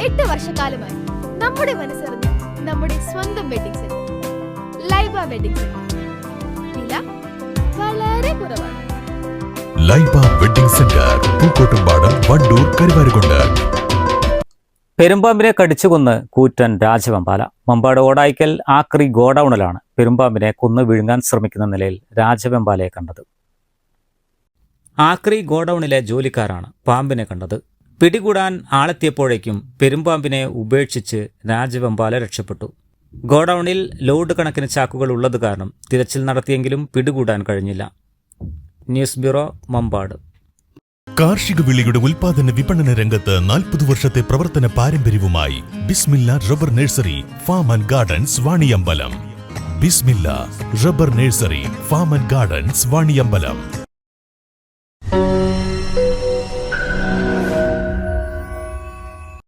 8 വർഷക്കാലമായി നമ്മുടെ മനസ്സറിഞ്ഞ് നമ്മുടെ സ്വന്തം wedding centre Laiba wedding centre. വില വളരെ കുറവാണ്. Laiba wedding centre, Pookkottumpadam, Wandoor, Karuvarakundu. പെരുമ്പാമ്പിനെ കടിച്ചുകൊന്ന് കൂറ്റൻ രാജവെമ്പാല. മമ്പാട് ഓടായിക്കൽ ആക്രി ഗോഡൌണിലാണ് പെരുമ്പാമ്പിനെ കൊന്നു വിഴുങ്ങാൻ ശ്രമിക്കുന്ന നിലയിൽ രാജവെമ്പാലയെ കണ്ടത്. ആക്രി ഗോഡൌണിലെ ജോലിക്കാരാണ് പാമ്പിനെ കണ്ടത്. പിടികൂടാൻ ആളെത്തിയപ്പോഴേക്കും പെരുമ്പാമ്പിനെ ഉപേക്ഷിച്ച് രാജവെമ്പാല രക്ഷപ്പെട്ടു. ഗോഡൌണിൽ ലോഡ് കണക്കിന് ചാക്കുകൾ ഉള്ളത് കാരണം തിരച്ചിൽ നടത്തിയെങ്കിലും പിടികൂടാൻ കഴിഞ്ഞില്ല. News bureau, Mambad. കാർഷിക വിളയുടെ ഉൽപാദന വിപണന രംഗത്ത് 40 വർഷത്തെ പ്രവർത്തന പാരമ്പര്യവുമായി Bismilla rubber nursery, farm and gardens, Vaniyambalam. Bismilla rubber nursery, farm and gardens, Vaniyambalam.